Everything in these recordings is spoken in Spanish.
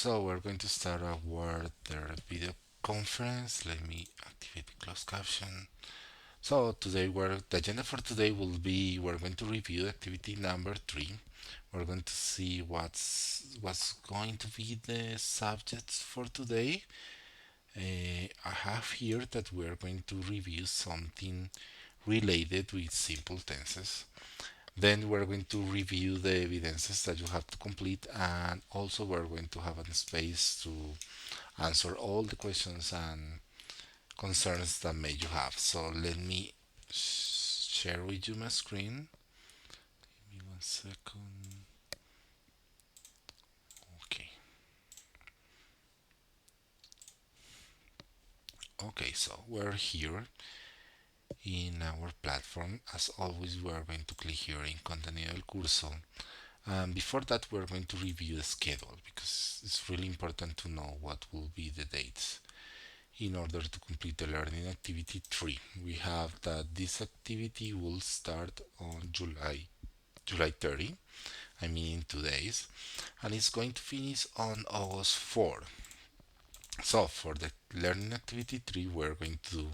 So we're going to start our third video conference. Let me activate the closed caption. So today the agenda for today will be we're going to review activity number 3. We're going to see what's going to be the subjects for today. I have here that we're going to review something related with simple tenses. Then we're going to review the evidences that you have to complete, and also we're going to have a space to answer all the questions and concerns that may you have. So let me share with you my screen. Give me 1 second. Okay. Okay, so we're here in our platform. As always, we are going to click here in Contenido del Curso. Before that, we're going to review the schedule because it's really important to know what will be the dates in order to complete the learning activity 3. We have that this activity will start on July 30, I mean in 2 days, and it's going to finish on August 4. So for the learning activity 3, we're going to do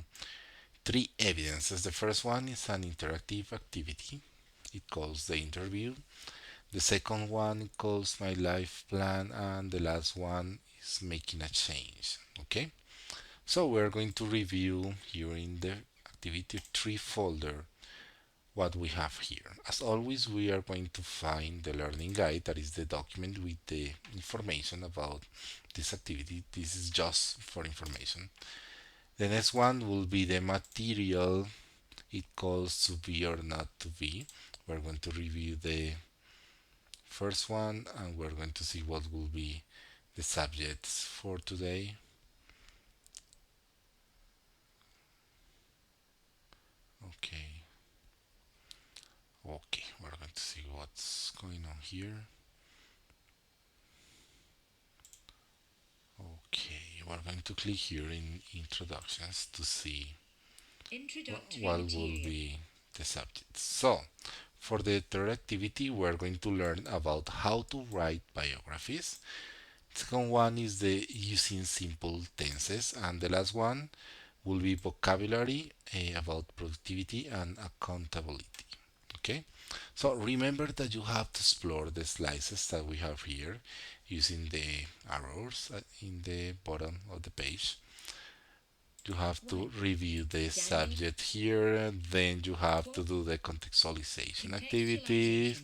three evidences. The first one is an interactive activity. It calls the interview. The second one calls my life plan, and the last one is making a change. Okay, so we're going to review here in the activity 3 folder what we have here. As always, we are going to find the learning guide, that is the document with the information about this activity. This is just for information. The next one will be the material. It calls to be or not to be. We're going to review the first one, and we're going to see what will be the subjects for today. Okay, we're going to see what's going on here. Okay, we're going to click here in introductions to see what will be the subject. So, for the third activity, we're going to learn about how to write biographies. Second one is the using simple tenses, and the last one will be vocabulary about productivity and accountability. Okay, so remember that you have to explore the slices that we have here using the arrows in the bottom of the page. You have to review the subject here, then you have to do the contextualization activities,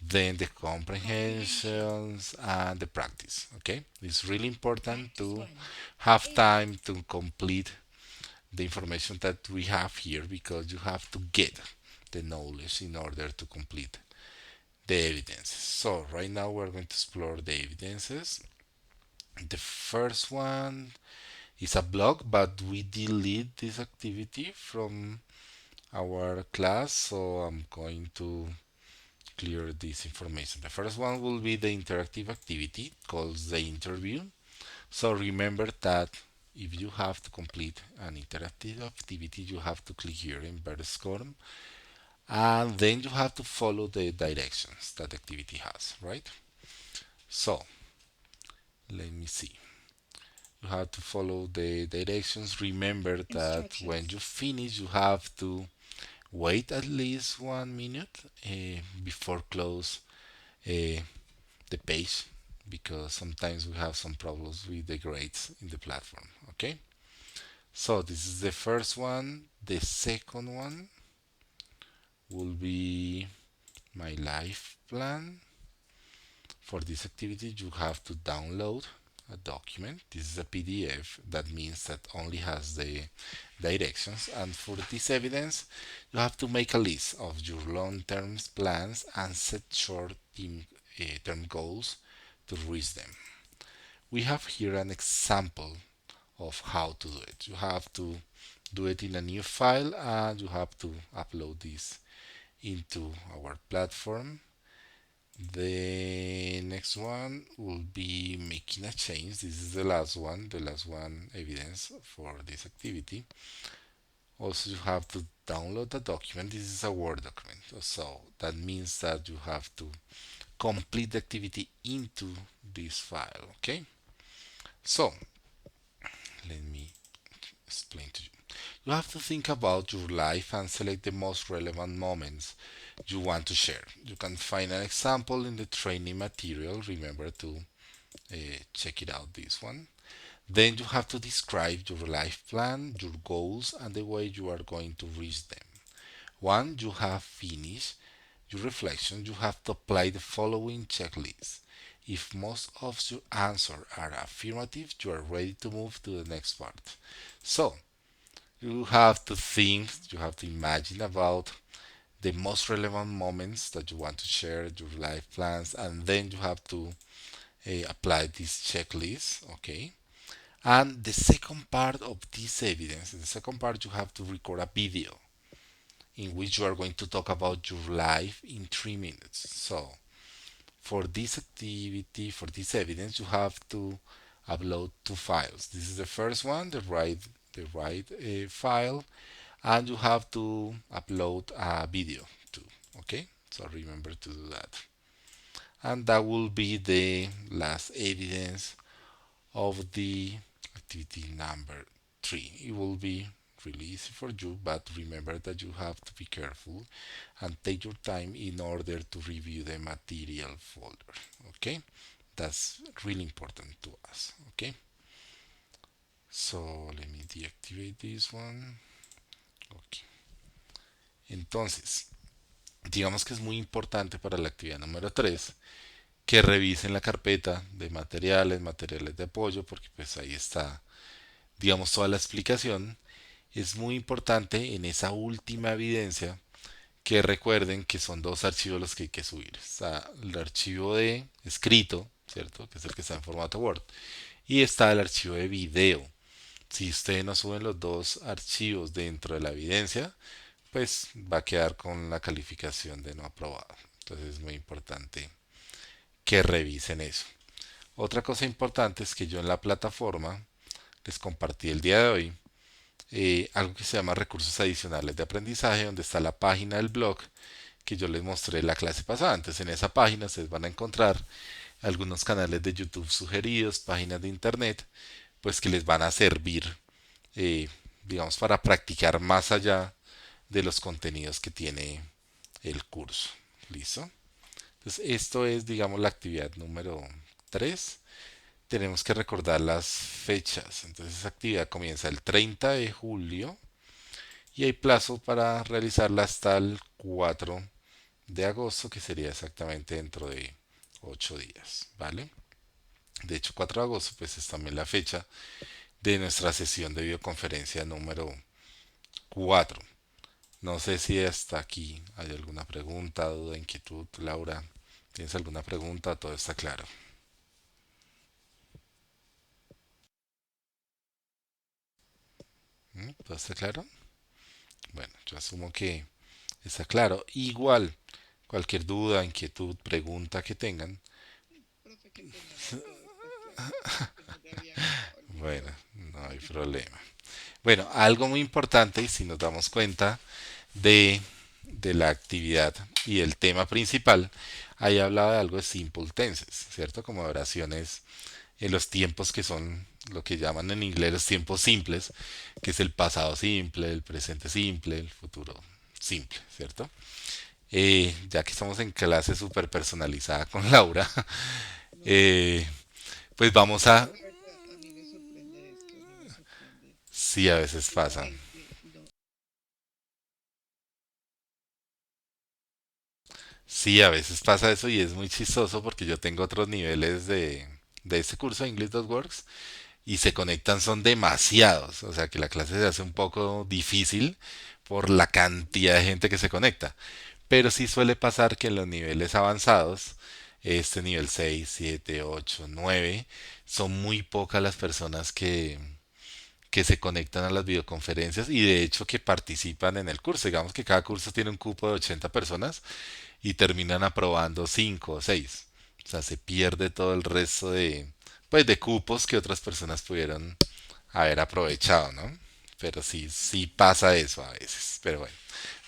then the comprehensions and the practice. Okay, it's really important to have time to complete the information that we have here because you have to get the knowledge in order to complete the evidences. So right now we're going to explore the evidences. The first one is a blog, but we delete this activity from our class, so I'm going to clear this information. The first one will be the interactive activity called the interview. So remember that if you have to complete an interactive activity, you have to click here in Verscorm, and then you have to follow the directions that the activity has, right? So let me see. You have to follow the directions. Remember that when you finish, you have to wait at least 1 minute before close uh, the page because sometimes we have some problems with the grades in the platform. Okay, so this is the first one. The second one will be my life plan. For this activity, you have to download a document. This is a PDF. That means that only has the directions. And for this evidence, you have to make a list of your long-term plans and set short-term goals to reach them. We have here an example of how to do it. You have to do it in a new file and you have to upload this into our platform. The next one will be making a change. This is the last one evidence for this activity. Also, you have to download the document. This is a Word document, so that means that you have to complete the activity into this file. Okay, so let me explain to you. You have to think about your life and select the most relevant moments you want to share. You can find an example in the training material. Remember to check it out, this one. Then you have to describe your life plan, your goals, and the way you are going to reach them. Once you have finished your reflection, you have to apply the following checklist. If most of your answers are affirmative, you are ready to move to the next part. So, you have to think, you have to imagine about the most relevant moments that you want to share, your life plans, and then you have to apply this checklist, okay? And the second part of this evidence, in the second part, you have to record a video in which you are going to talk about your life in 3 minutes. So, for this activity, for this evidence, you have to upload two files. This is the first one, the right file, and you have to upload a video too. Okay, so remember to do that, and that will be the last evidence of the activity number 3. It will be really easy for you, but remember that you have to be careful and take your time in order to review the material folder. Okay, that's really important to us. Okay, so let me deactivate this one. Okay, entonces digamos que es muy importante para la actividad número 3 que revisen la carpeta de materiales, materiales de apoyo, porque pues ahí está, digamos, toda la explicación. Es muy importante en esa última evidencia que recuerden que son dos archivos los que hay que subir. Está el archivo de escrito, ¿cierto? Que es el que está en formato Word. Y está el archivo de video. Si ustedes no suben los dos archivos dentro de la evidencia, pues va a quedar con la calificación de no aprobado. Entonces es muy importante que revisen eso. Otra cosa importante es que yo en la plataforma les compartí el día de hoy algo que se llama recursos adicionales de aprendizaje, donde está la página del blog que yo les mostré la clase pasada. Entonces en esa página ustedes van a encontrar algunos canales de YouTube sugeridos, páginas de internet, pues que les van a servir, eh, digamos, para practicar más allá de los contenidos que tiene el curso. ¿Listo? Entonces esto es, digamos, la actividad número 3. Tenemos que recordar las fechas. Entonces esa actividad comienza el 30 de julio y hay plazo para realizarla hasta el 4 de agosto, que sería exactamente dentro de 8 días, ¿vale? De hecho, 4 de agosto pues es también la fecha de nuestra sesión de videoconferencia número 4. No sé si hasta aquí hay alguna pregunta, duda, inquietud. Laura, ¿tienes alguna pregunta? Todo está claro. ¿Todo está claro? Bueno, yo asumo que está claro. Igual, cualquier duda, inquietud, pregunta que tengan. Bueno, no hay problema. Bueno, algo muy importante, y si nos damos cuenta de, de la actividad y el tema principal, ahí hablaba de algo de simple tenses, ¿cierto? Como oraciones en los tiempos que son lo que llaman en inglés los tiempos simples, que es el pasado simple, el presente simple, el futuro simple, ¿cierto? Ya que estamos en clase súper personalizada con Laura, eh, pues vamos a... Sí, a veces pasa. Sí, a veces pasa eso y es muy chistoso porque yo tengo otros niveles de este curso de English.works y se conectan, son demasiados. O sea que la clase se hace un poco difícil por la cantidad de gente que se conecta. Pero sí suele pasar que en los niveles avanzados, este nivel 6, 7, 8, 9, son muy pocas las personas que se conectan a las videoconferencias y de hecho que participan en el curso. Digamos que cada curso tiene un cupo de 80 personas y terminan aprobando 5 o 6. O sea, se pierde todo el resto pues, de cupos que otras personas pudieron haber aprovechado, ¿no? Pero sí, sí pasa eso a veces. Pero bueno,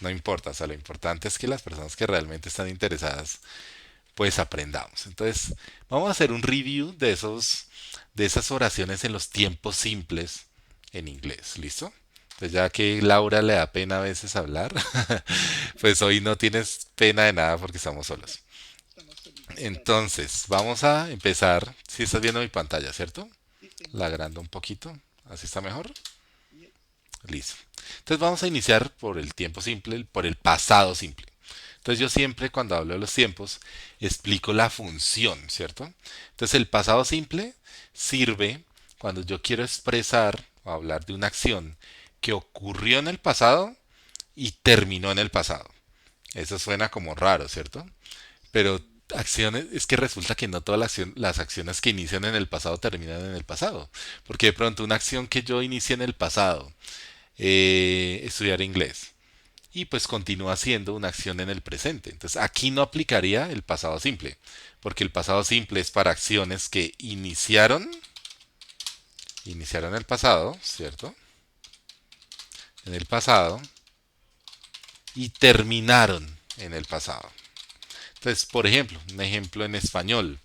no importa. O sea, lo importante es que las personas que realmente están interesadas pues aprendamos. Entonces, vamos a hacer un review de esas oraciones en los tiempos simples en inglés. ¿Listo? Pues ya que Laura le da pena a veces hablar, pues hoy no tienes pena de nada porque estamos solos. Estamos solitos, dale. Entonces, vamos a empezar. Si estás viendo mi pantalla, ¿cierto? Sí, La señor. agrando un poquito. Así está mejor. Yes. Listo. Entonces vamos a iniciar por el tiempo simple, por el pasado simple. Entonces yo siempre cuando hablo de los tiempos explico la función, ¿cierto? Entonces el pasado simple sirve cuando yo quiero expresar o hablar de una acción que ocurrió en el pasado y terminó en el pasado. Eso suena como raro, ¿cierto? Pero acciones, es que resulta que no todas las acciones que inician en el pasado terminan en el pasado. Porque de pronto una acción que yo inicié en el pasado, estudiar inglés, y pues continúa siendo una acción en el presente. Entonces aquí no aplicaría el pasado simple, porque el pasado simple es para acciones que iniciaron el pasado, ¿cierto? En el pasado y terminaron en el pasado. Entonces, por ejemplo, un ejemplo en español,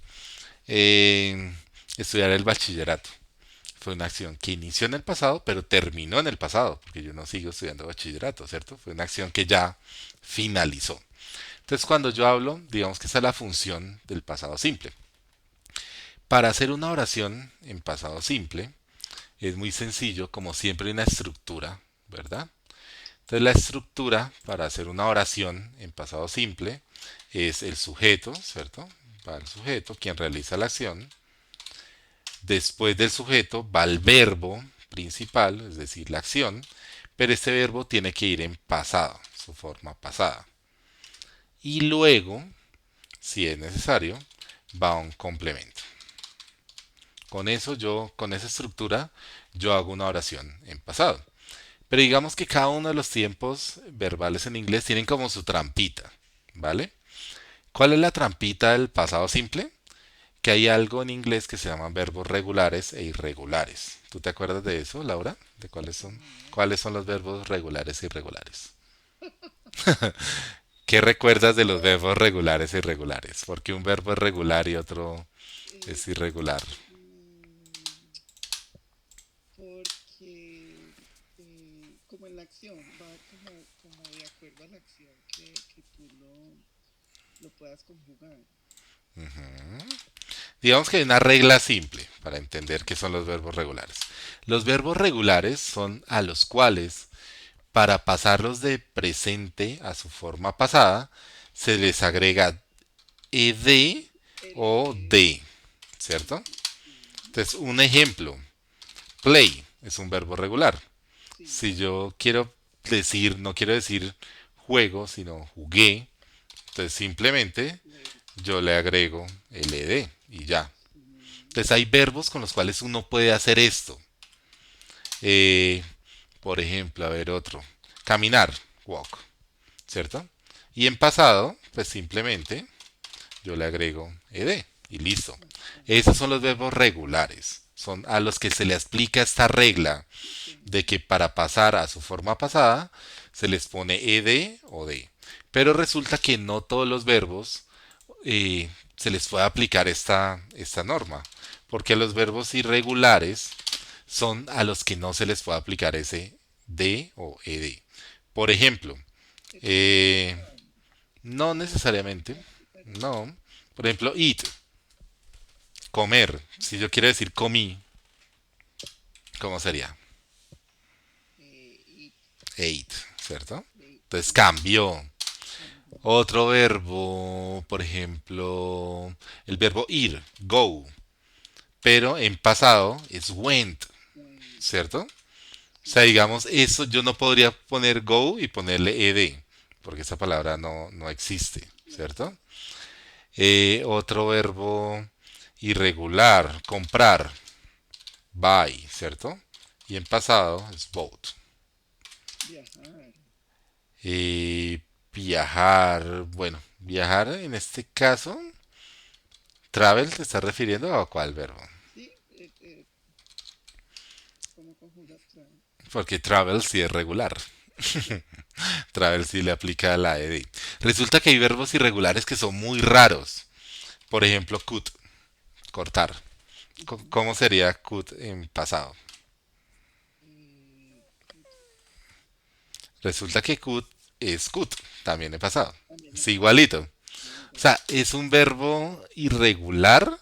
eh, estudiar el bachillerato. Fue una acción que inició en el pasado, pero terminó en el pasado, porque yo no sigo estudiando bachillerato, ¿cierto? Fue una acción que ya finalizó. Entonces, cuando yo hablo, digamos que esa es la función del pasado simple. Para hacer una oración en pasado simple, es muy sencillo, como siempre hay una estructura, ¿verdad? Entonces, la estructura para hacer una oración en pasado simple es el sujeto, ¿cierto? Va el sujeto, quien realiza la acción. Después del sujeto va el verbo principal, es decir, la acción, pero este verbo tiene que ir en pasado, su forma pasada. Y luego, si es necesario, va un complemento. Con eso yo, con esa estructura, yo hago una oración en pasado. Pero digamos que cada uno de los tiempos verbales en inglés tienen como su trampita, ¿vale? ¿Cuál es la trampita del pasado simple? Que hay algo en inglés que se llaman verbos regulares e irregulares. ¿Tú te acuerdas de eso, Laura? ¿De cuáles son? No. ¿Cuáles son los verbos regulares e irregulares? ¿Qué recuerdas de los verbos regulares e irregulares? Porque un verbo es regular y otro Eh, es irregular. mm, porque como en la acción, va como de acuerdo a la acción que tú lo puedas conjugar. Digamos que hay una regla simple para entender qué son los verbos regulares. Los verbos regulares son a los cuales, para pasarlos de presente a su forma pasada, se les agrega ed o LD. d, ¿cierto? Ujú. Entonces, un ejemplo, play es un verbo regular. Sí. Si yo quiero decir, no quiero decir juego, sino jugué, entonces simplemente Played. yo le agrego ld y ya. Ujú. Entonces hay verbos con los cuales uno puede hacer esto. Eh, por ejemplo, a ver otro. Caminar, walk, ¿cierto? Y en pasado, pues simplemente yo le agrego ed y listo. Esos son los verbos regulares. Son a los que se le aplica esta regla Sí. de que para pasar a su forma pasada se les pone ed o d. Pero resulta que no todos los verbos se les puede aplicar esta norma. Porque los verbos irregulares son a los que no se les puede aplicar ese d o ed. Por ejemplo, eh, Excepción. no necesariamente, No, perdón. no. Por ejemplo, eat, comer. Si yo quiero decir comí, ¿cómo sería? Eat, Ate, ¿cierto? ate, Entonces ujú, cambió. cambió. Otro verbo, por ejemplo, el verbo ir, go, pero en pasado es went, Went. ¿cierto? O sea, Sí. digamos, eso yo no podría poner go y ponerle ed, porque esa palabra no existe, No ¿cierto? existe. Otro verbo irregular, comprar, buy, ¿cierto? Y en pasado es bought. Viajar. Eh, viajar, bueno, viajar en este caso, travel te está refiriendo a cuál verbo. Sí. ¿Cómo conjugas travel? Porque travel sí es regular. Ya. Travel sí le aplica la ed. Resulta que hay verbos irregulares que son muy raros. Por ejemplo, cut, cortar. ¿Cómo sería cut en pasado? Cut, Resulta que cut es cut, también en pasado. también he Es pasado. igualito. O Igual. sea, es un verbo irregular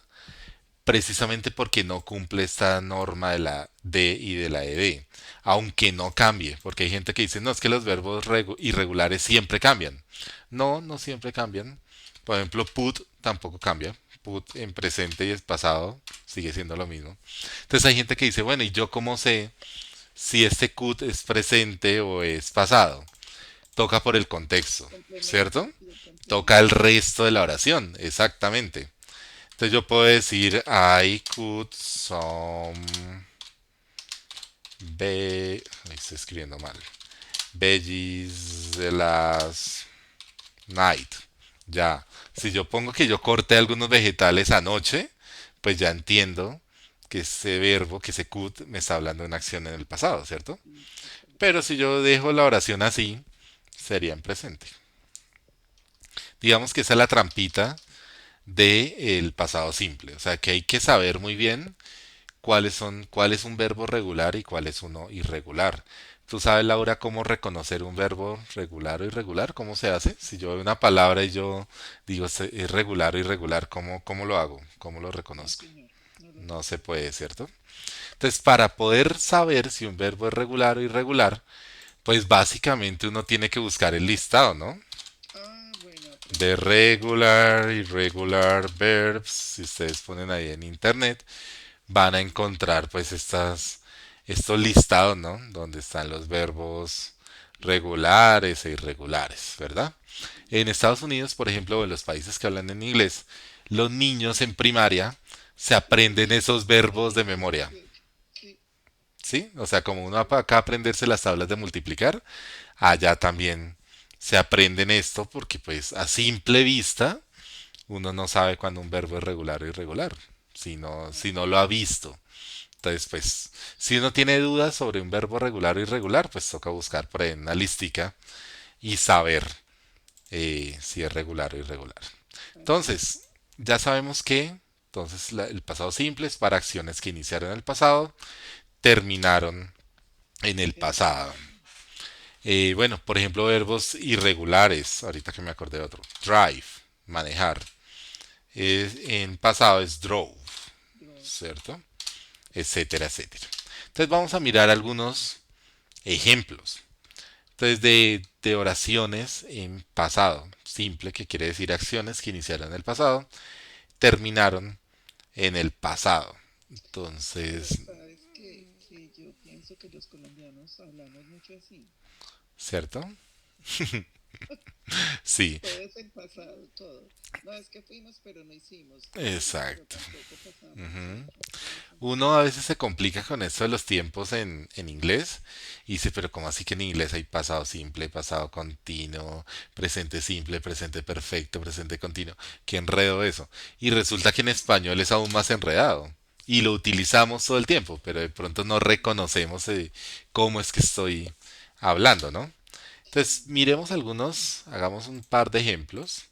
precisamente porque no cumple esta norma de la D y de la ED, aunque no cambie, porque hay gente que dice, no, es que los verbos irregulares siempre cambian. No, no siempre cambian. Por ejemplo, put tampoco cambia. Put en presente y en pasado sigue siendo lo mismo. Entonces hay gente que dice, bueno, ¿y yo cómo sé si este cut es presente o es pasado? Toca por el contexto, Complemento ¿cierto? y el Toca el complemento. resto de la oración, exactamente. Entonces yo puedo decir I could some be... Ay, estoy escribiendo mal. Veggies de las night. Ya. Si yo pongo que yo corté algunos vegetales anoche, pues ya entiendo que ese verbo, que ese could, me está hablando de una acción en el pasado, ¿cierto? Exactamente. Pero si yo dejo la oración así, sería en presente. Digamos que esa es la trampita del pasado simple. O sea que hay que saber muy bien cuál es un verbo regular y cuál es uno irregular. ¿Tú sabes, Laura, cómo reconocer un verbo regular o irregular? ¿Cómo se hace? Si yo veo una palabra y yo digo es regular o irregular, ¿cómo lo hago? ¿Cómo lo No, reconozco? señor, no lo No sé. se puede, ¿cierto? Entonces, para poder saber si un verbo es regular o irregular, pues básicamente uno tiene que buscar el listado, ¿no? Ah, bueno, De aprendí algo. regular, irregular verbs, si ustedes ponen ahí en internet, van a encontrar pues estos listados, ¿no? Donde están los verbos regulares e irregulares, ¿verdad? En Estados Unidos, por ejemplo, o en los países que hablan en inglés, los niños en primaria se aprenden Sí, esos verbos de sí, memoria, sí, sí, ¿sí? O sea, como uno va sí. para acá a aprenderse las tablas de multiplicar, allá también se aprenden esto porque pues a simple vista uno no sabe cuando un verbo es regular o irregular, si no lo ha visto. Entonces, pues, si uno tiene dudas sobre un verbo regular o irregular, pues toca buscar por ahí en una listica y saber si es regular o irregular. Así es. Entonces, ya sabemos que entonces el pasado simple es para acciones que iniciaron en el pasado, terminaron en el pasado. Terminaron. Bueno, por ejemplo, verbos irregulares, ahorita que me acordé de otro. Drive, manejar. En pasado es drove, Drop. ¿cierto? Etcétera, etcétera. Entonces vamos a mirar algunos ejemplos. Entonces de oraciones en pasado simple, que quiere decir acciones que iniciaron en el pasado, terminaron en el pasado. Pero Entonces, sabes que yo pienso que los colombianos hablamos mucho así. ¿cierto? Sí, Todo es el pasado, todo. No es que fuimos, pero no hicimos. Fuimos, pero exacto. tampoco pasamos. Ujú. Exacto. Todo es en Uno pasado. a veces se complica con esto de los tiempos en inglés y dice, pero ¿cómo así que en inglés hay pasado simple, pasado continuo, presente simple, presente perfecto, presente continuo? ¿Qué enredo eso? Y resulta que en español es aún más enredado y lo utilizamos todo el tiempo, pero de pronto no reconocemos cómo es que estoy hablando, ¿no? Entonces, Sí. miremos algunos, hagamos un par de ejemplos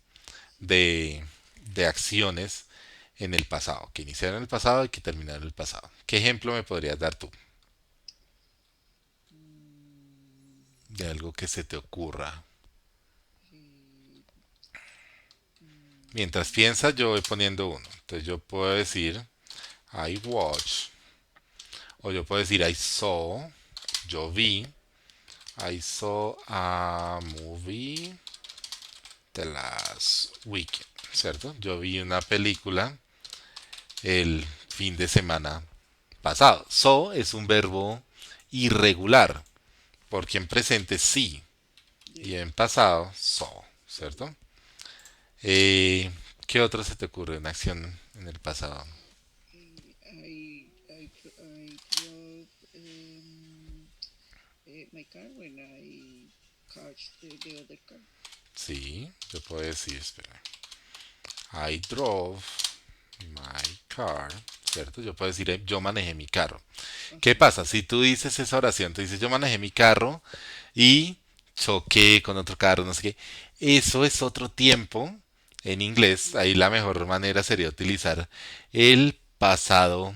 de, de acciones en el pasado, que iniciaron en el pasado y que terminaron en el pasado. ¿Qué ejemplo me podrías dar tú Mm, de algo que se te ocurra? eh, Mientras mm, piensas, yo voy poniendo uno. Entonces yo puedo decir I watch, o yo puedo decir I saw, yo vi, I saw a movie the last weekend, ¿cierto? Yo vi una película el fin de semana pasado. So es un verbo irregular, porque en presente sí y yes. en pasado so, So, ¿cierto? Eh, ¿Qué otro se te ocurre? Una acción en el pasado. I drove my car when I catch the other car. Sí, yo puedo decir, espera. I drove my car, ¿cierto? Yo puedo decir, yo manejé mi carro. ¿Qué Ajá. pasa? Si tú dices esa oración, tú dices, yo manejé mi carro y choqué con otro carro, no sé qué. Eso es otro tiempo en inglés, ahí la mejor manera sería utilizar el pasado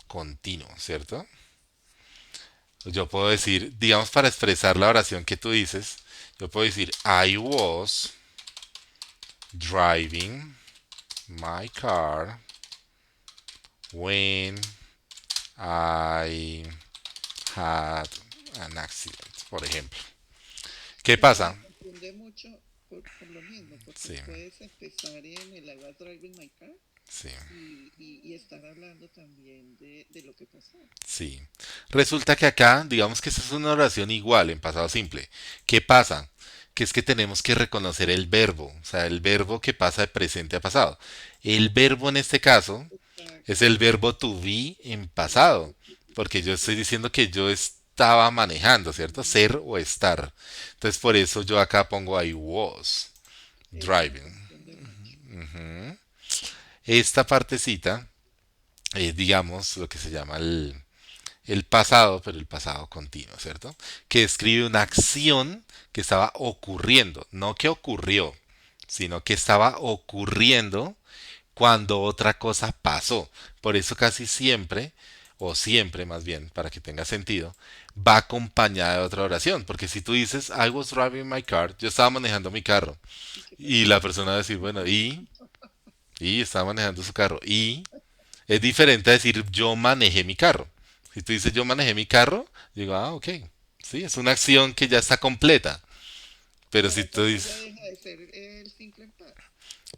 continuo, ¿cierto? Yo puedo decir, digamos, para expresar la oración que tú dices, yo puedo decir, I was driving my car when I had an accident, por ejemplo. ¿Qué Pero se pasa? confunde mucho por lo mismo, porque Sí, puedes empezar en el I was driving my car sí, y estar hablando también de lo que pasó. sí. Resulta que acá, digamos que esta es una oración igual en pasado simple. ¿Qué pasa? Que es que tenemos que reconocer el verbo, o sea, el verbo que pasa de presente a pasado. El verbo en este caso es Exacto. el verbo to be en pasado, Sí, sí, porque yo estoy sí. diciendo que yo estaba manejando, ¿cierto? Ser o estar. Entonces por eso yo acá pongo I was Eso se driving. confunde mucho. Esta partecita es, digamos, lo que se llama el pasado, pero el pasado continuo, ¿cierto? Que describe una acción que estaba ocurriendo, no que ocurrió, sino que estaba ocurriendo cuando otra cosa pasó. Por eso casi siempre, o siempre más bien, para que tenga sentido, va acompañada de otra oración. Porque si tú dices, I was driving my car, yo estaba manejando mi carro, ¿Y qué y pasó? la persona va a decir, bueno, y estaba manejando su carro, y es diferente a decir, yo manejé mi carro. Si tú dices, yo manejé mi carro, digo, ah, ok, sí, es una acción que ya está completa. Pero si Hasta tú aquí ya dices, deja de ser el simple paz.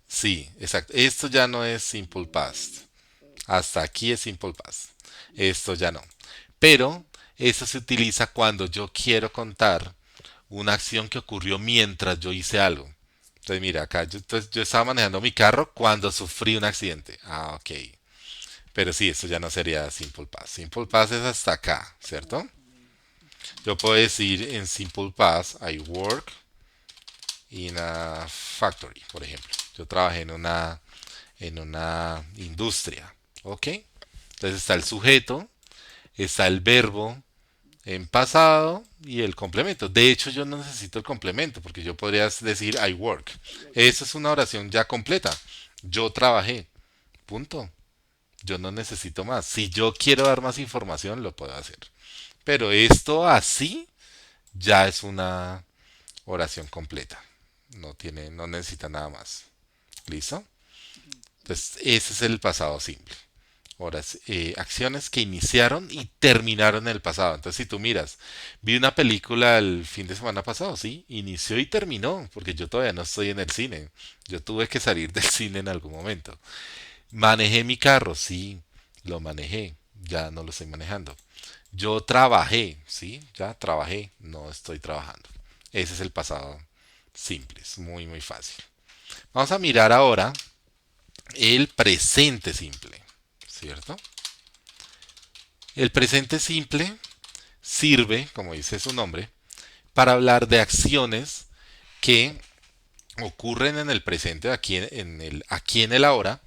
sí, exacto, esto ya no es simple past. Ok. Hasta aquí es Simple Past. Esto ya no. Pero eso se utiliza cuando yo quiero contar una acción que ocurrió mientras yo hice algo. Entonces, mira, acá entonces, yo estaba manejando mi carro cuando sufrí un accidente. Ah, ok. Pero sí, esto ya no sería Simple Past. Simple Past es hasta acá, ¿cierto? Ok. Yo puedo decir en Simple Past, I work in a factory, por ejemplo. Yo trabajé en una industria. ¿Ok? Entonces está el sujeto, está el verbo en pasado y el complemento. De hecho, yo no necesito el complemento porque yo podría decir I work. I work. Esa es una oración ya completa. Yo trabajé. Punto. Yo no necesito más. Si yo quiero dar más información, lo puedo hacer. Pero esto así ya es una oración completa. No necesita nada más. ¿Listo? Listo. Entonces, ese es el pasado simple. Horas, acciones que iniciaron y terminaron en el pasado. Entonces, si tú miras, vi una película el fin de semana pasado, sí, inició y terminó, porque yo todavía no estoy en el cine. Yo tuve que salir del cine en algún momento. Manejé mi carro, sí, lo manejé, ya no lo estoy manejando. Yo trabajé, sí, ya trabajé, no estoy trabajando. Ese es el pasado simple, es muy, muy fácil. Vamos a mirar ahora el presente simple, ¿cierto? El presente simple sirve, como dice su nombre, para hablar de acciones que ocurren en el presente, aquí en el ahora,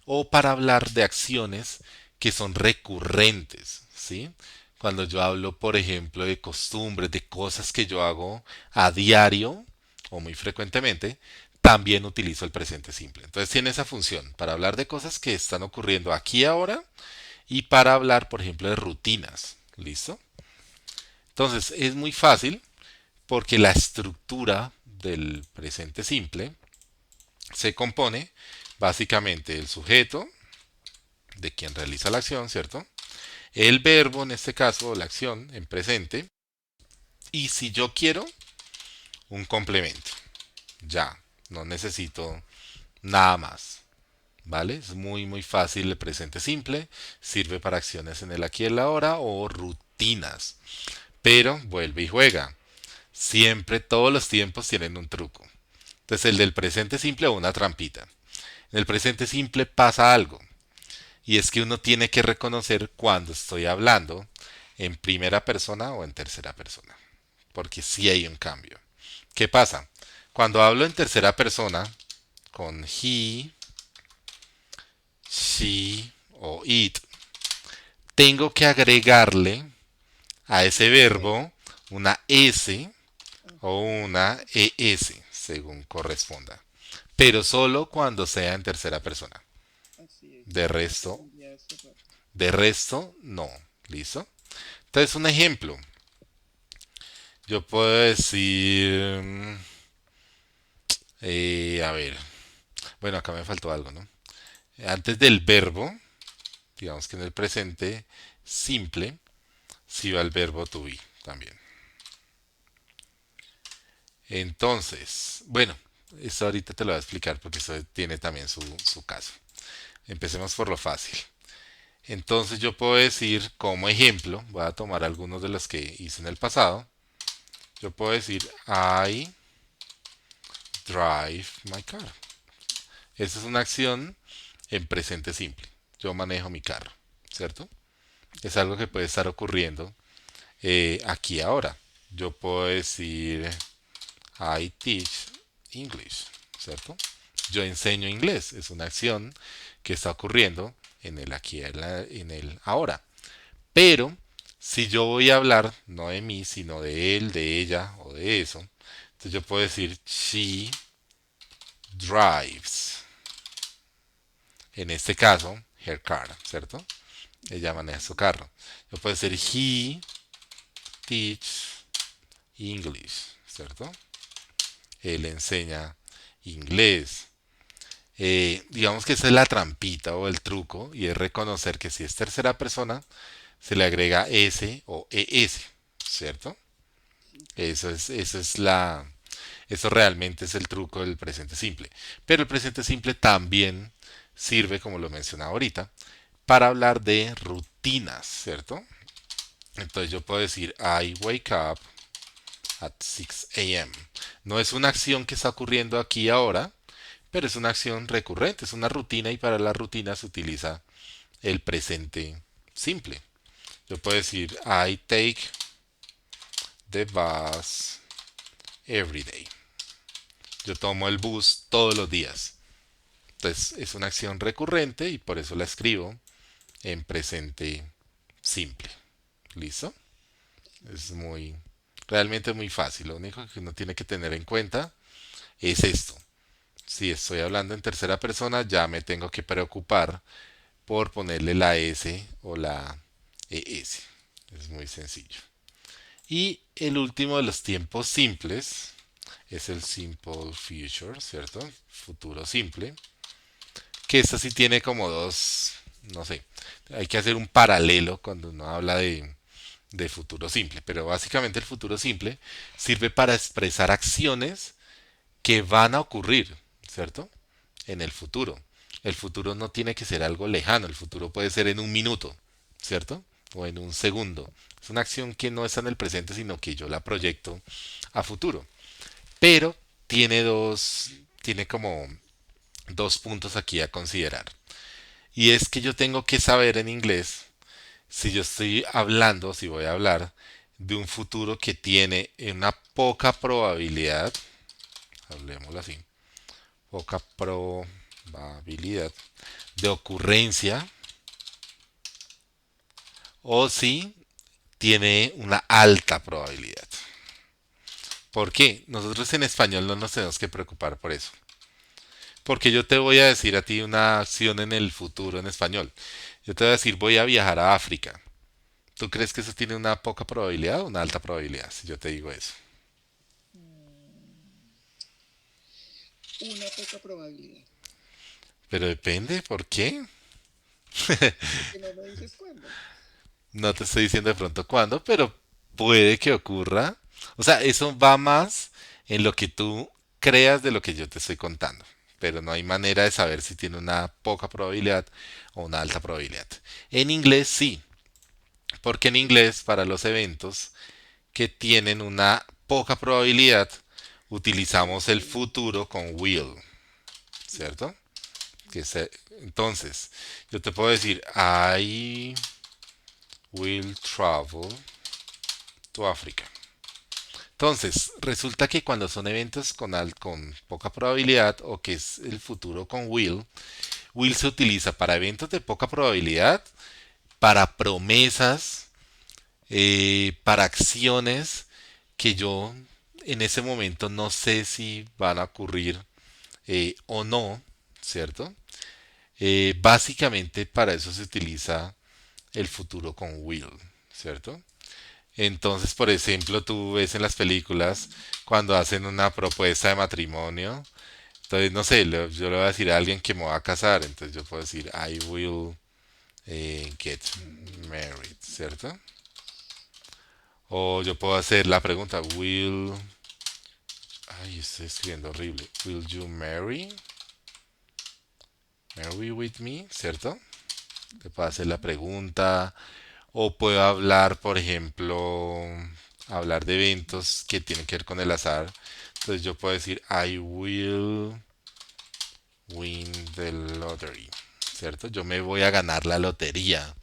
o para hablar de acciones que son recurrentes, ¿sí? Cuando yo hablo, por ejemplo, de costumbres, de cosas que yo hago a diario o muy frecuentemente, también utilizo el presente simple. Entonces tiene esa función para hablar de cosas que están ocurriendo aquí ahora y para hablar, por ejemplo, de rutinas. ¿Listo? Entonces es muy fácil porque la estructura del presente simple se compone básicamente del sujeto, de quien realiza la acción, ¿cierto? El verbo, en este caso, la acción en presente, y si yo quiero, un complemento. Ya, no necesito nada más. ¿Vale? Es muy muy fácil el presente simple, sirve para acciones en el aquí y el ahora o rutinas. Pero vuelve y juega. Siempre todos los tiempos tienen un truco. Entonces el del presente simple o una trampita. En el presente simple pasa algo. Y es que uno tiene que reconocer cuando estoy hablando en primera persona o en tercera persona. Porque sí hay un cambio. ¿Qué pasa? Cuando hablo en tercera persona, con he, she o it, tengo que agregarle a ese S. verbo una S o Ok. una ES, según corresponda. pero solo cuando sea en tercera persona. Así es, De como te resto, decía hace rato. no. ¿Listo? Entonces, un ejemplo. Yo puedo decir, a ver, bueno, acá me faltó algo, ¿no? Antes del verbo, digamos que en el presente simple, si va el verbo to be también. Entonces, bueno, esto ahorita te lo voy a explicar porque eso tiene también su caso. Empecemos por lo fácil. Entonces yo puedo decir como ejemplo, voy a tomar algunos de los que hice en el pasado. Yo puedo decir I drive my car. Esa es una acción en presente simple. Yo manejo mi carro, ¿cierto? Es algo que puede estar ocurriendo aquí ahora. Yo puedo decir I teach English, ¿cierto? Yo enseño inglés. Es una acción que está ocurriendo en el aquí, en el ahora. Pero si yo voy a hablar no de mí, sino de él, de ella o de eso, entonces yo puedo decir she drives. En este caso, her car, ¿cierto? Ella maneja su carro. Yo puedo decir he teach English, ¿cierto? Él enseña inglés. Digamos que esa es la trampita o el truco y es reconocer que si es tercera persona se le agrega s o es, ¿cierto? Sí, Eso es la, eso realmente es el truco del presente simple. Pero el presente simple también sirve, como lo mencionaba ahorita, para hablar de rutinas, ¿cierto? Entonces yo puedo decir I wake up at 6 a.m. No es una acción que está ocurriendo aquí ahora, pero es una acción recurrente, es una rutina y para la rutina se utiliza el presente simple. Yo puedo decir I take the bus every day. Yo tomo el bus todos los días. Entonces es una acción recurrente y por eso la escribo en presente simple. ¿Listo? sí, Es muy, realmente muy fácil. Lo único que uno tiene que tener en cuenta es esto. Si estoy hablando en tercera persona, ya me tengo que preocupar por ponerle la S o la ES. Es muy sencillo. Y el último de los tiempos simples es el simple future, ¿cierto? Futuro simple. Que esta sí tiene como dos, no sé, hay que hacer un paralelo cuando uno habla de futuro simple. Pero básicamente el futuro simple sirve para expresar acciones que van a ocurrir, ¿cierto? En el futuro. El futuro no tiene que ser algo lejano, el futuro puede ser en un minuto, ¿cierto? O en un segundo. Es una acción que no está en el presente, sino que yo la proyecto a futuro. Pero tiene como dos puntos aquí a considerar. Y es que yo tengo que saber en inglés si yo estoy hablando, si voy a hablar de un futuro que tiene una poca probabilidad, hablemoslo así, poca probabilidad de ocurrencia o si tiene una alta probabilidad. ¿Por qué? Nosotros en español no nos tenemos que preocupar por eso. Porque yo te voy a decir a ti una acción en el futuro en español. Yo te voy a decir voy a viajar a África. ¿Tú crees que eso tiene una poca probabilidad o una alta probabilidad? Si yo te digo eso. mm, una poca probabilidad. Pero depende, ¿por qué? Porque no me dices cuándo. No te estoy diciendo de pronto cuándo, pero puede que ocurra. O sea, eso va más en lo que tú creas de lo que yo te estoy contando. Pero no hay manera de saber si tiene una poca probabilidad o una alta probabilidad. En inglés sí, porque en inglés para los eventos que tienen una poca probabilidad utilizamos el Ok, futuro con will, sí, ¿cierto? Entonces, yo te puedo decir I will travel to Africa. Entonces, resulta que cuando son eventos con poca probabilidad o que es el futuro con will se utiliza para eventos de poca probabilidad, para promesas, para acciones que yo en ese momento no sé si van a ocurrir o no, ¿cierto? Básicamente para eso se utiliza el futuro con will, ¿cierto? Entonces, por ejemplo, tú ves en las películas cuando hacen una propuesta de matrimonio, entonces, no sé, yo le voy a decir a alguien que me va a casar, entonces yo puedo decir, I will get married, ¿cierto? O yo puedo hacer la pregunta, ay, estoy escribiendo horrible, will you marry with me, ¿cierto? Te puedo hacer la pregunta, o puedo hablar, por ejemplo, hablar de eventos que tienen que ver con el azar. Entonces yo puedo decir, I will win the lottery, ¿cierto? Yo me voy a ganar la lotería.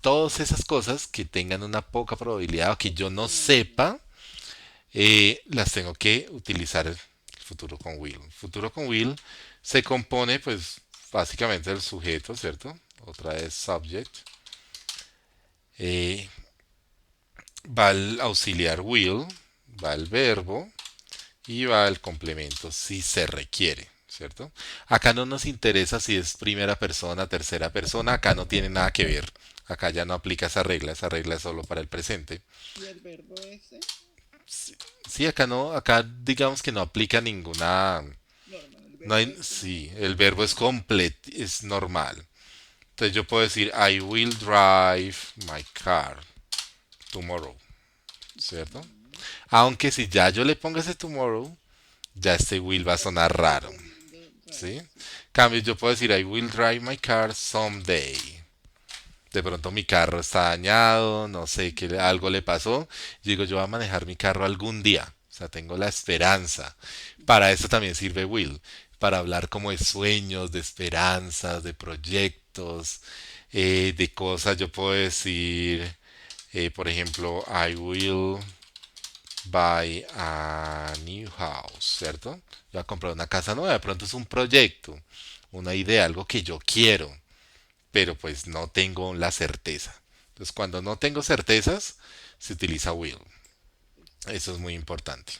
Todas esas cosas que tengan una poca probabilidad o que yo no sepa, las tengo que utilizar el futuro con will. El futuro con will se compone, pues, básicamente del sujeto, ¿cierto? Otra es subject. Eh, Va el auxiliar will, va el verbo y va el complemento si se requiere, ¿cierto? Acá no nos interesa si es primera persona, tercera persona, acá no tiene nada que ver. Acá ya no aplica esa regla es solo para el presente. ¿Y el verbo ese? Sí, acá no, acá digamos que no aplica ninguna, Normal, el no verbo hay, es como sí, el verbo es normal. es normal. Entonces yo puedo decir I will drive my car tomorrow, ¿cierto? Ujú. Aunque si ya yo le pongo ese tomorrow, ya este will va a Ya se sonar está raro, volviendo raro, ¿sí? sí. Cambio, yo puedo decir I will drive my car someday. De pronto mi carro está dañado, no sé, que algo le pasó. Yo digo, yo voy a manejar mi carro algún día. O sea, tengo la esperanza. Para eso también sirve will. Para hablar como de sueños, de esperanzas, de proyectos, de cosas. Yo puedo decir, por ejemplo, I will buy a new house, ¿cierto? Yo voy a comprar una casa nueva. De pronto es un proyecto, una idea, algo que yo quiero, pero pues no tengo la certeza. Entonces, cuando no tengo certezas, se utiliza will. Eso es muy importante.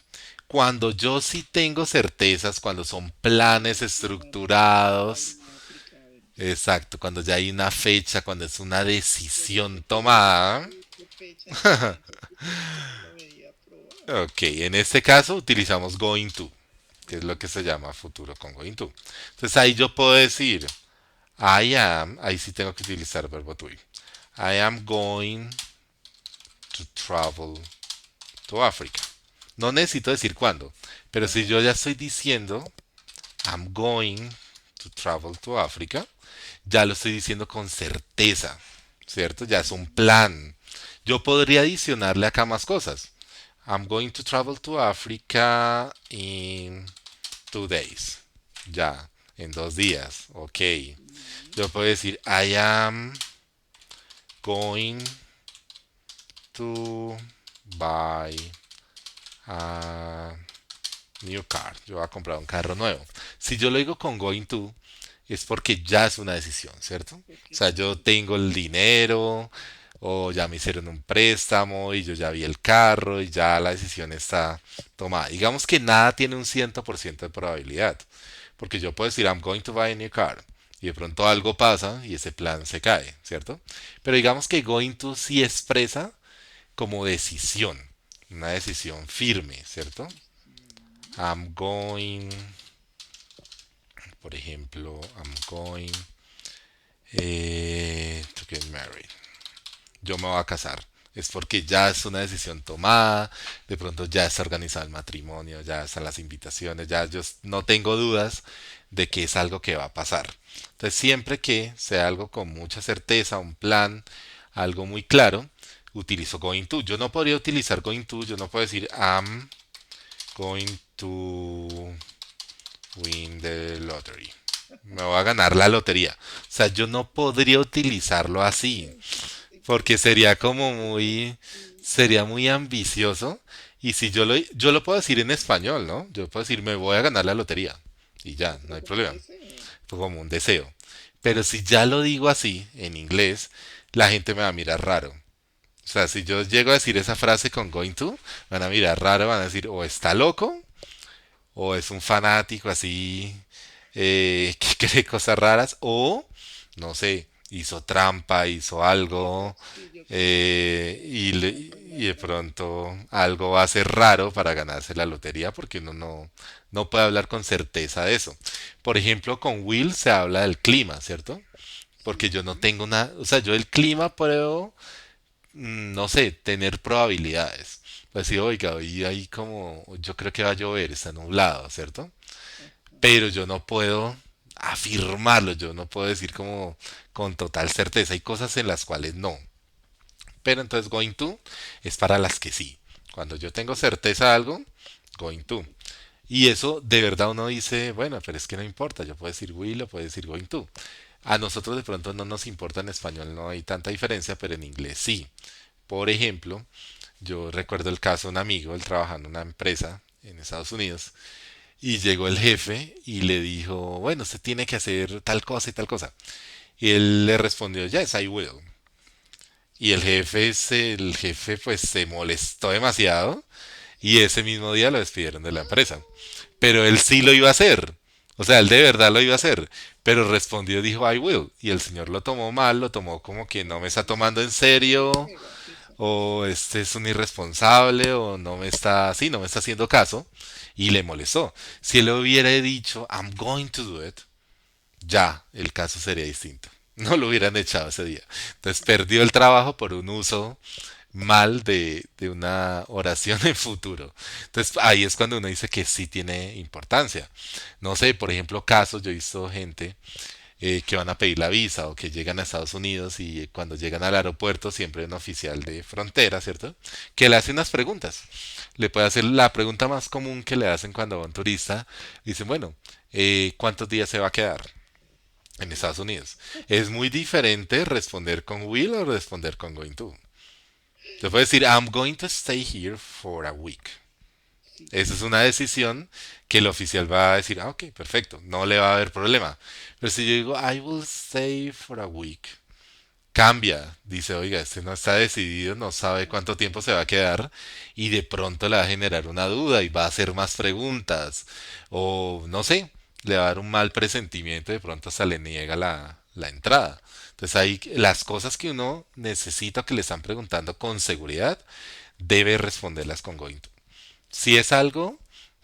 Cuando yo sí tengo certezas, cuando son planes Ya estructurados, no aplica, a ver, exacto, cuando ya hay una fecha, cuando es una pero eso decisión quiere decir tomada, qué fecha diferente, porque eso no lo veía probado. ok, en este caso utilizamos going to, que es lo que se llama futuro con going to. Entonces ahí yo puedo decir, I am, ahí sí tengo que utilizar verbo to be. I am going to travel to Africa. No necesito decir cuándo, pero si Ajá. yo ya estoy diciendo I'm going to travel to Africa, ya lo estoy diciendo con certeza, ¿cierto? Ya es un plan. Yo podría adicionarle acá más cosas. I'm going to travel to Africa in 2 days. Ya, en 2 días. Ok. Ujú. Yo puedo decir I am going to buy a new car. Yo voy a comprar un carro nuevo. Si yo lo digo con going to, es porque ya es una decisión, ¿cierto? O Porque sea, ya yo sí. tengo el dinero o ya me hicieron un préstamo y yo ya vi el carro y ya la decisión está tomada. Digamos que nada tiene un 100% de probabilidad, porque yo puedo decir I'm going to buy a new car y de pronto algo pasa y ese plan se cae, ¿cierto? Pero digamos que going to sí expresa como decisión, una decisión firme, ¿cierto? Ujú. I'm going, por ejemplo, I'm going to get married. Yo me voy a casar. Es porque ya es una decisión tomada, de pronto ya está organizado el matrimonio, ya están las invitaciones, ya yo no tengo dudas de que es algo que va a pasar. Entonces siempre que sea algo con mucha certeza, un plan, algo muy claro, utilizo going to. Yo no podría utilizar going to, yo no puedo decir I'm going to win the lottery. Me voy a ganar la lotería. O sea, yo no podría utilizarlo así, porque sería muy ambicioso. Y si yo lo puedo decir en español, ¿no? Yo puedo decir, me voy a ganar la lotería. Y ya, no Pero hay como un problema. deseo. Fue como un deseo. Pero si ya lo digo así, en inglés, la gente me va a mirar raro. O sea, si yo llego a decir esa frase con going to, van a mirar raro, van a decir, o está loco, o es un fanático así que cree cosas raras, o no sé, hizo trampa, hizo algo, Sí, yo creo que y de pronto algo va a ser raro para ganarse la lotería porque uno no puede hablar con certeza de eso. Por ejemplo, con Will se habla del clima, ¿cierto? Porque yo no sí, tengo una, o sea, yo el clima puedo, no sé, tener probabilidades. Pues sí, oiga, hoy hay como, yo creo que va a llover, está nublado, ¿cierto? ajá, Pero yo no puedo afirmarlo, yo no puedo decir como con total certeza. Hay cosas en las cuales no. Pero entonces going to es para las que sí. Cuando yo tengo sí, certeza de algo, going to. Y eso de verdad uno dice, bueno, pero es que no importa, yo puedo decir will o puedo decir going to. A nosotros de pronto no nos importa en español, no hay tanta diferencia, pero en inglés sí. Por ejemplo, yo recuerdo el caso de un amigo, él trabajaba en una empresa en Estados Unidos y llegó el jefe y le dijo, bueno, usted tiene que hacer tal cosa y tal cosa. Y él le respondió, yes, I will. Y el jefe pues se molestó demasiado y ese mismo día lo despidieron de la empresa. Pero él sí lo iba a hacer. O sea, él de verdad lo iba a hacer. Pero respondió, dijo, I will. Y el señor lo tomó mal, lo tomó como que no me está tomando en a la serio, ligera, exacto. o este es un irresponsable, o no me está, sí, no me está haciendo caso. Y le molestó. Si él hubiera dicho, I'm going to do it, ya el caso sería distinto. No lo hubieran echado ese día. Entonces perdió el trabajo por un uso mal de una oración en futuro. Entonces ahí es cuando uno dice que sí tiene importancia. No sé, por ejemplo, casos, yo he visto gente que van a pedir la visa o que llegan a Estados Unidos y cuando llegan al aeropuerto siempre hay un oficial de frontera, ¿cierto? Que le hace unas preguntas. Le puede hacer la pregunta más común que le hacen cuando va un turista. Dicen, bueno, ¿cuántos días se va a quedar en Estados Unidos? Es muy diferente responder con will o responder con going to. Se puede decir, I'm going to stay here for a week. Sí, Esa es una decisión que el oficial va a decir, ah, ok, perfecto, no le va a haber problema. Pero si yo digo, I will stay for a week, cambia. Dice, oiga, este no está decidido, no sabe cuánto tiempo se va a quedar y de pronto le va a generar una duda y va a hacer más preguntas. O no sé, le va a dar un mal presentimiento y de pronto hasta le niega la entrada. Entonces hay las cosas que uno necesita que le están preguntando con seguridad, debe responderlas con going to. Si es algo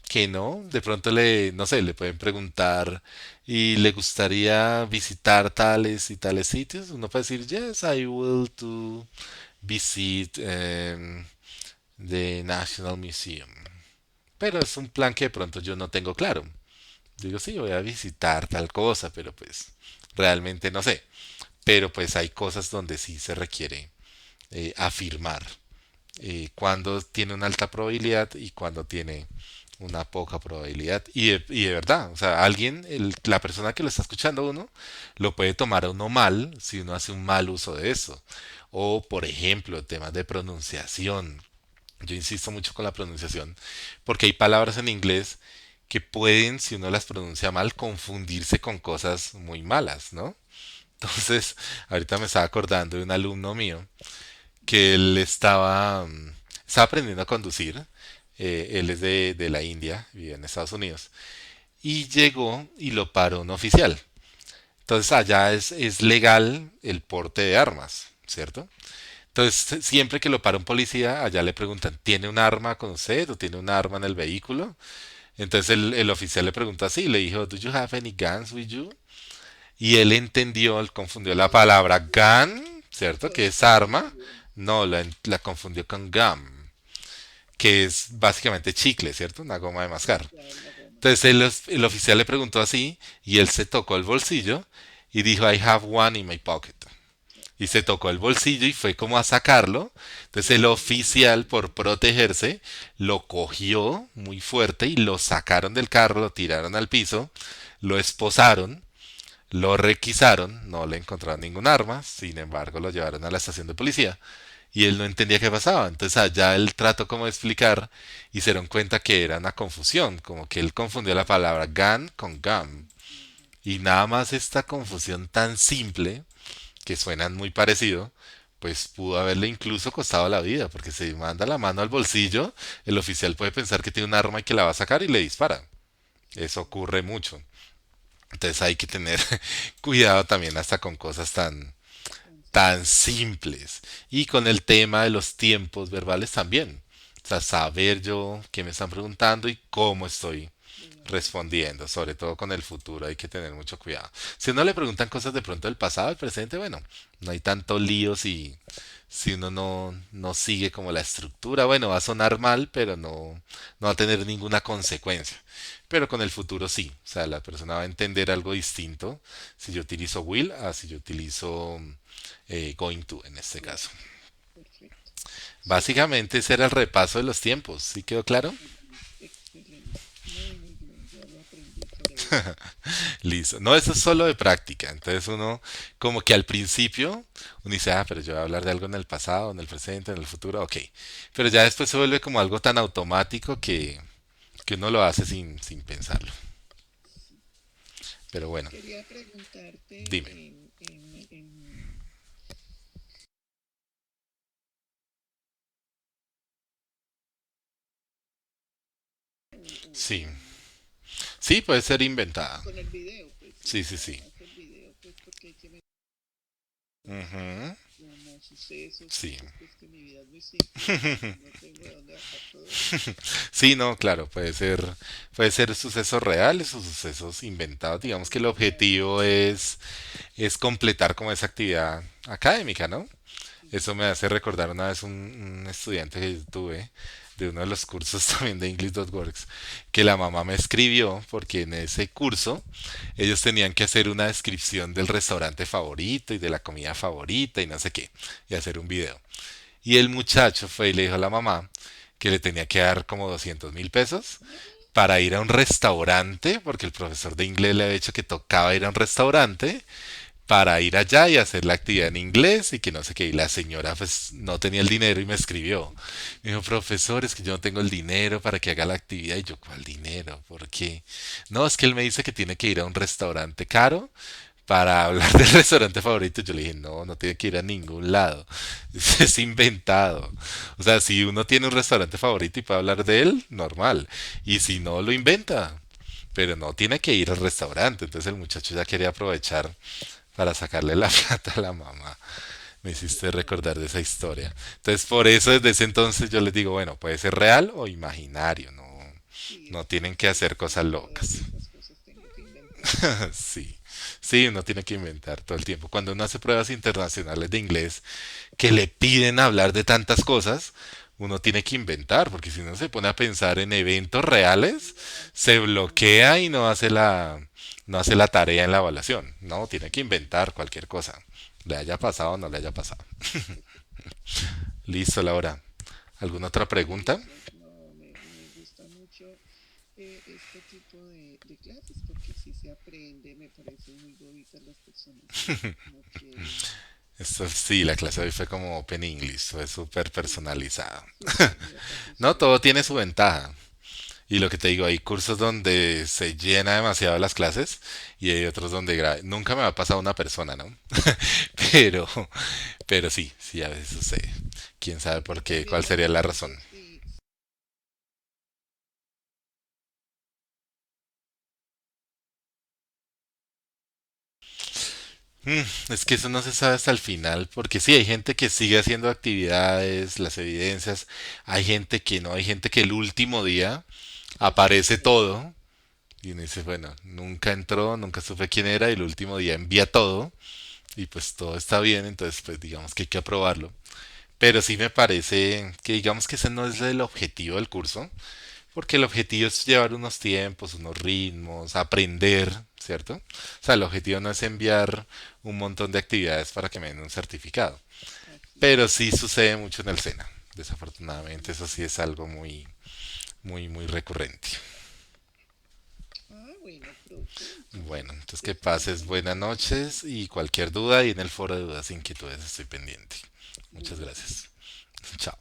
que no, de pronto le, no sé, le pueden preguntar y le gustaría visitar tales y tales sitios, uno puede decir, yes, I will to visit the National Museum. Pero es un plan que de pronto yo no tengo claro. Digo, sí, voy a visitar tal cosa, pero pues realmente no sé. Pero pues hay cosas donde sí se requiere afirmar cuando tiene una alta probabilidad y cuando tiene una poca probabilidad. Y de verdad, o sea, alguien, la persona que lo está escuchando a uno, lo puede tomar a uno mal si uno hace un mal uso de eso. O, por ejemplo, temas de pronunciación. Yo insisto mucho con la pronunciación, porque hay palabras en inglés que pueden, si uno las pronuncia mal, confundirse con cosas muy malas, ¿no? Entonces, ahorita me estaba acordando de un alumno mío que él estaba aprendiendo a conducir. Él es de la India, vive en Estados Unidos. Y llegó y lo paró un oficial. Entonces allá es legal el porte de armas, ¿cierto? Entonces siempre que lo para un policía, allá le preguntan, ¿tiene un arma con usted o tiene un arma en el vehículo? Entonces el oficial le preguntó así, le dijo, ¿Do you have any guns with you? Y él entendió, él confundió la palabra gun, ¿cierto? Que con es arma. armadillo. No, la confundió con gum, que es básicamente chicle, ¿cierto? Una goma de Sí, mascar. claro, la goma. Entonces el oficial le preguntó así y él se tocó el bolsillo y dijo, I have one in my pocket. Y se tocó el bolsillo y fue como a sacarlo. Entonces el oficial, por protegerse, lo cogió muy fuerte y lo sacaron del carro, lo tiraron al piso, lo esposaron, lo requisaron, no le encontraron ningún arma, sin embargo lo llevaron a la estación de policía y él no entendía qué pasaba. Entonces allá él trató como de explicar y se dieron cuenta que era una confusión, como que él confundió la palabra gun con gum. Y nada más esta confusión tan simple, que suenan muy parecido, pues pudo haberle incluso costado la vida, porque se manda la mano al bolsillo, el oficial puede pensar que tiene un arma y que la va a sacar y le dispara. Eso ocurre mucho. Entonces hay que tener cuidado también hasta con cosas tan tan simple. simples. Y con el tema de los tiempos verbales también. O sea, saber yo qué me están preguntando y cómo estoy Devolver. respondiendo, sobre todo con el futuro, hay que tener mucho cuidado. Si uno le preguntan cosas de pronto del pasado, del presente, bueno, no hay tanto lío si uno no sigue como la estructura, bueno, va a sonar mal, pero no va a tener ninguna consecuencia. Pero con el futuro sí, o sea, la persona va a entender algo distinto si yo utilizo will a si yo utilizo going to en este Claro, caso. perfecto. Súper. Básicamente ese era el repaso de los tiempos, ¿sí quedó claro? Excelente. Muy, muy bien. Ya lo aprendí para hoy. Listo. No, eso es solo de práctica. Entonces uno, como que al principio, uno dice, ah, pero yo voy a hablar de algo en el pasado, en el presente, en el futuro, ok. Pero ya después se vuelve como algo tan automático que uno lo hace sin pensarlo. Sí. Pero bueno, Quería preguntarte dime. Sí. Sí, puede ser inventada. con el video, pues Sí, sí. sí, sí. Además el video, pues porque hay que Ujú. como sucesos, Sí. porque es que mi vida es muy simple y no tengo de dónde bajar todo eso. Sí, no, claro, puede ser sucesos reales o sucesos inventados. Digamos que el Inventado, objetivo es completar como esa actividad académica, ¿no? sí. Eso me hace recordar una vez un estudiante que tuve de uno de los cursos también de English.works, que la mamá me escribió porque en ese curso ellos tenían que hacer una descripción del restaurante favorito y de la comida favorita y no sé qué, y hacer un video. Y el muchacho fue y le dijo a la mamá que le tenía que dar como 200.000 pesos para ir a un restaurante, porque el profesor de inglés le había dicho que tocaba ir a un restaurante para ir allá y hacer la actividad en inglés y que no sé qué. Y la señora pues no tenía el dinero y me escribió. Me dijo, profesor, es que yo no tengo el dinero para que haga la actividad. Y yo, ¿cuál dinero? ¿Por qué? No, es que él me dice que tiene que ir a un restaurante caro para hablar del restaurante favorito. Yo le dije, no, no tiene que ir a ningún lado. Es inventado. O sea, si uno tiene un restaurante favorito y puede hablar de él, normal. Y si no, lo inventa. Pero no tiene que ir al restaurante. Entonces el muchacho ya quería aprovechar para sacarle la plata a la mamá. Me hiciste recordar de esa historia. Entonces, por eso desde ese entonces yo les digo, bueno, puede ser real o imaginario, no, Sí, no es que tienen que hacer cosas no todas locas. esas cosas tengo que inventarlas. Sí, sí, uno tiene que inventar todo el tiempo. Cuando uno hace pruebas internacionales de inglés que le piden hablar de tantas cosas, uno tiene que inventar, porque si no se pone a pensar en eventos reales, se No, bloquea y no hace la tarea en la evaluación. No, tiene que inventar cualquier cosa. Le haya pasado o no le haya pasado. perfecto. Listo, Laura. ¿Alguna otra pregunta? Listo. No, me gusta mucho este tipo de clases porque sí se aprende. Me parecen muy bobitas las personas que no quieren. Esto sí, la clase de hoy fue como Open English, fue súper Sí, personalizado. súper, me la pasé No, todo súper. tiene su ventaja. Y lo que te digo, hay cursos donde se llena demasiado las clases y hay otros donde nunca me va a pasar una persona, ¿no? Pero, pero sí, sí, a veces sucede. ¿Quién sabe Yo por qué? también ¿Cuál me sería la razón? pregunto si Es que eso no se sabe hasta el final, porque sí, hay gente que sigue haciendo actividades, las evidencias, hay gente que no, hay gente que el último día aparece todo y uno dice, bueno, nunca entró, nunca supe quién era y el último día envía todo y pues todo está bien, entonces pues digamos que hay que aprobarlo. Pero sí me parece que digamos que ese no es el objetivo del curso, porque el objetivo es llevar unos tiempos, unos ritmos, aprender, ¿cierto? O sea, el objetivo no es enviar un montón de actividades para que me den un certificado. así Pero es. sí sucede mucho en el SENA. Desafortunadamente, eso sí Ujú. es algo muy recurrente. Ah, bueno, profe, Bueno, entonces entonces que estamos pases en buenas contacto. noches y cualquier duda y en el foro de dudas, inquietudes estoy pendiente. Muchas Bueno, gracias. Chao.